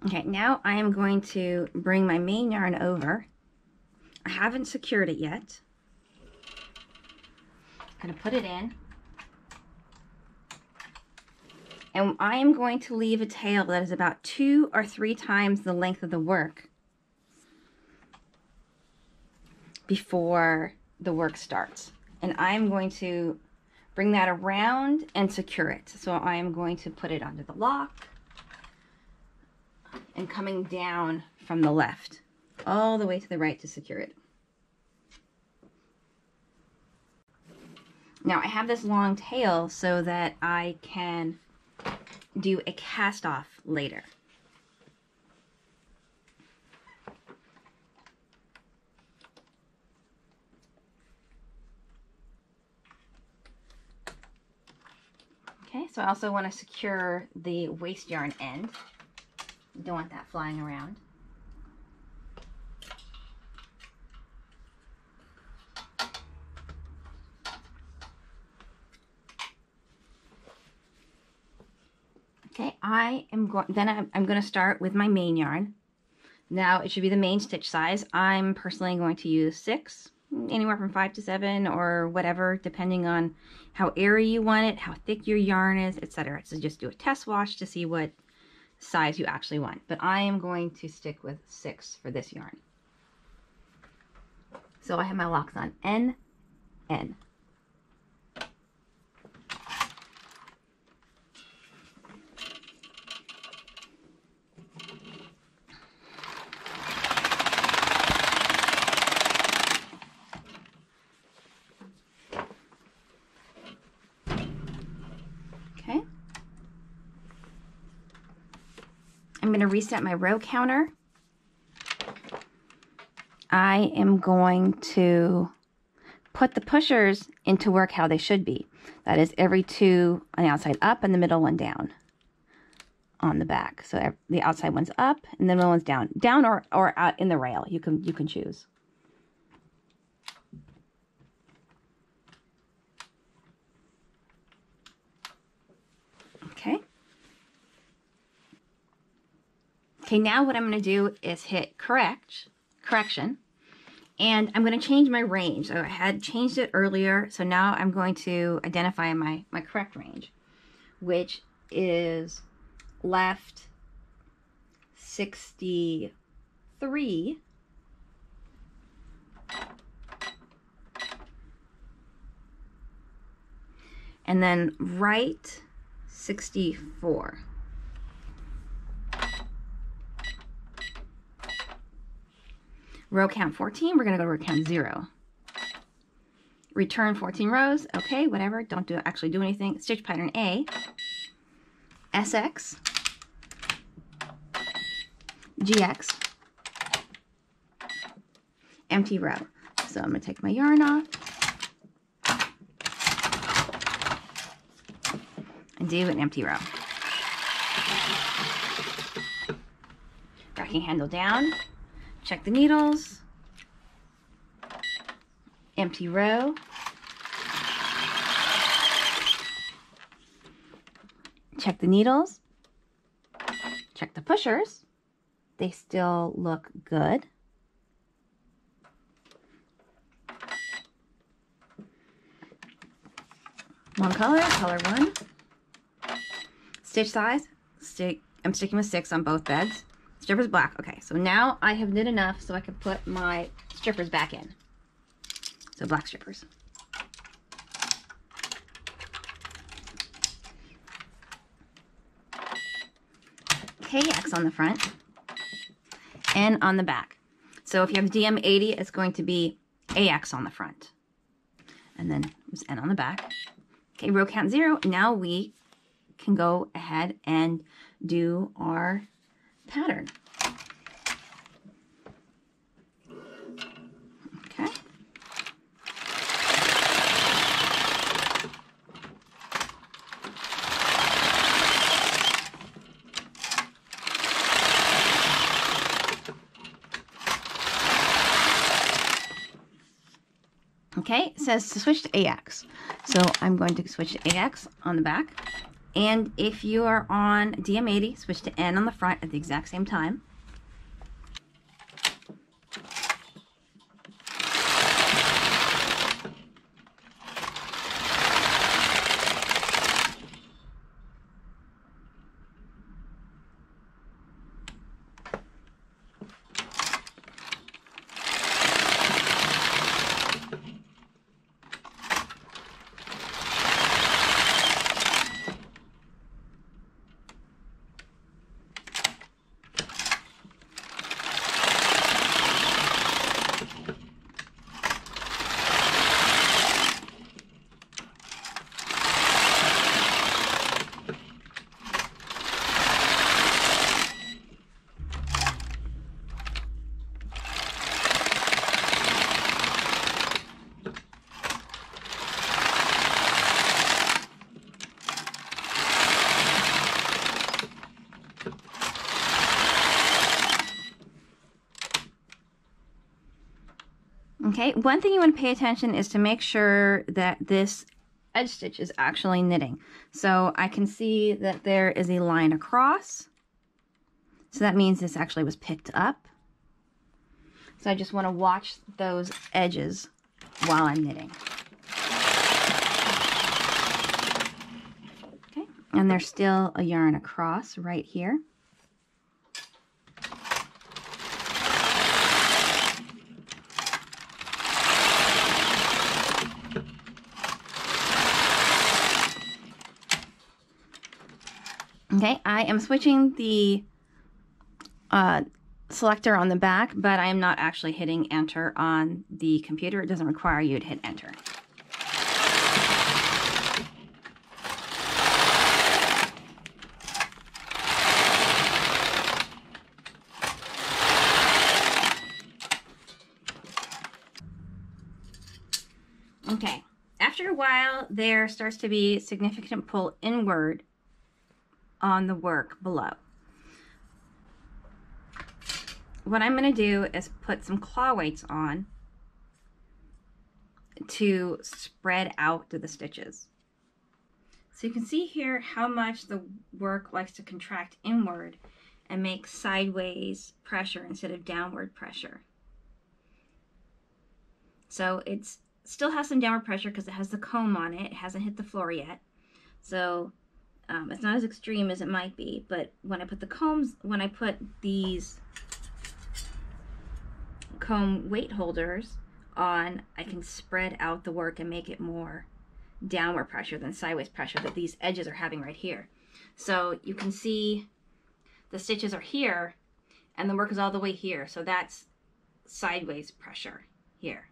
Okay, now I am going to bring my main yarn over. I haven't secured it yet. I'm going to put it in. And I am going to leave a tail that is about 2 or 3 times the length of the work before the work starts. And I'm going to bring that around and secure it. So I am going to put it under the lock and coming down from the left all the way to the right to secure it. Now I have this long tail so that I can do a cast off later. Okay, so I also want to secure the waste yarn end. Don't want that flying around. Okay, I'm going to start with my main yarn. Now it should be the main stitch size. I'm personally going to use 6, anywhere from 5 to 7 or whatever, depending on how airy you want it, how thick your yarn is, etc. So just do a test wash to see what size you actually want. But I am going to stick with 6 for this yarn. So I have my locks on N, N. Okay. I'm going to reset my row counter. I am going to put the pushers into work how they should be. That is every 2 on the outside up and the middle one down on the back. So the outside one's up and the middle one's down. Down or out in the rail. You can choose. Okay. Okay, now what I'm going to do is hit correction, and I'm going to change my range. So I had changed it earlier, so now I'm going to identify my correct range, which is left 63 and then right 64. Row count 14, we're going to go to row count 0. Return 14 rows, okay, whatever, don't actually do anything. Stitch pattern A, SX, GX, empty row. So I'm going to take my yarn off and do an empty row. Racking handle down. Check the needles, empty row, check the needles, check the pushers, they still look good. One color, color 1, stitch size, I'm sticking with 6 on both beds. Strippers black. Okay, so now I have knit enough so I can put my strippers back in. So black strippers. KX on the front and on the back. So if you have DM80, it's going to be AX on the front. And then there's N on the back. Okay, row count 0. Now we can go ahead and do our pattern. Okay. Okay, it says to switch to AX. So I'm going to switch to AX on the back And if you are on DM80, switch to N on the front at the exact same time. Okay, one thing you want to pay attention is to make sure that this edge stitch is actually knitting. So I can see that there is a line across. So that means this actually was picked up. So I just want to watch those edges while I'm knitting. Okay, and there's still a yarn across right here. Okay, I am switching the selector on the back, but I am not actually hitting enter on the computer. It doesn't require you to hit enter. Okay, after a while, there starts to be significant pull inward on the work below. What I'm going to do is put some claw weights on to spread out the stitches. So you can see here how much the work likes to contract inward and make sideways pressure instead of downward pressure. So it still has some downward pressure because it has the comb on it. It hasn't hit the floor yet. So it's not as extreme as it might be, but when I put the combs, when I put these comb weight holders on, I can spread out the work and make it more downward pressure than sideways pressure that these edges are having right here. So you can see the stitches are here and the work is all the way here. So that's sideways pressure here.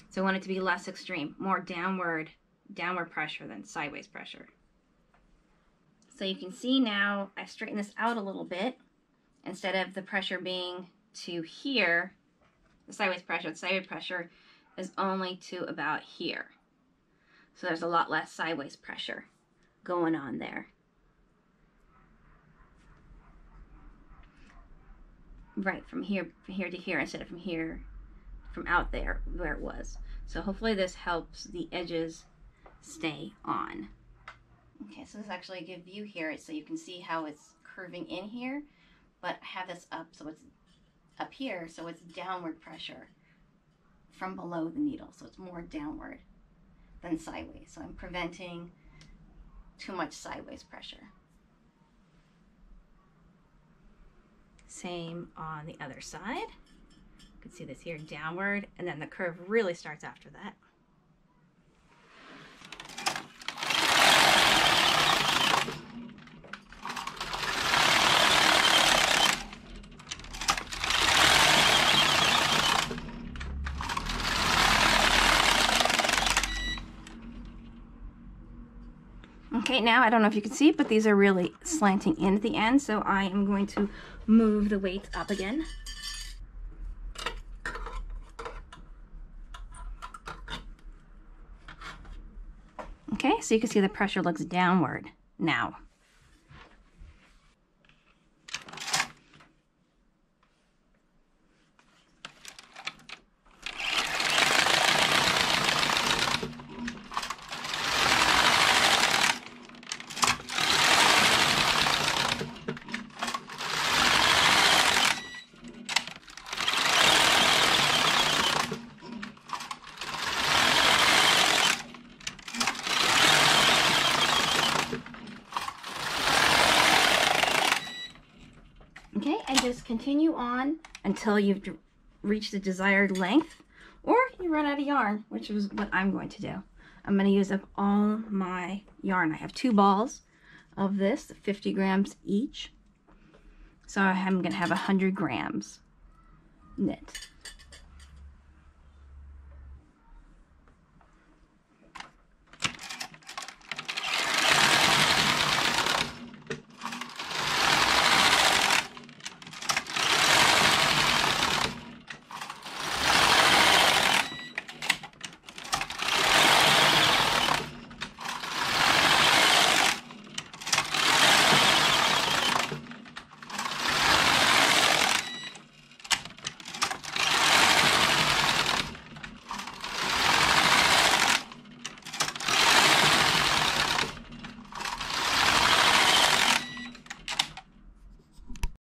So I want it to be less extreme, more downward pressure than sideways pressure. So you can see now I straighten this out a little bit. Instead of the pressure being to here, the sideways pressure is only to about here. So there's a lot less sideways pressure going on there. Right, from here to here instead of from out there where it was. So hopefully this helps the edges stay on. Okay, so this is actually a good view here, so you can see how it's curving in here, but I have this up, so it's up here, so it's downward pressure from below the needle, so it's more downward than sideways. So I'm preventing too much sideways pressure. Same on the other side. You can see this here, downward, and then the curve really starts after that. Okay, now I don't know if you can see, but these are really slanting in at the end, so I am going to move the weights up again. Okay, so you can see the pressure looks downward now. Okay, and just continue on until you've reached the desired length, or you run out of yarn, which is what I'm going to do. I'm going to use up all my yarn. I have 2 balls of this, 50 grams each. So I'm going to have 100 grams knit.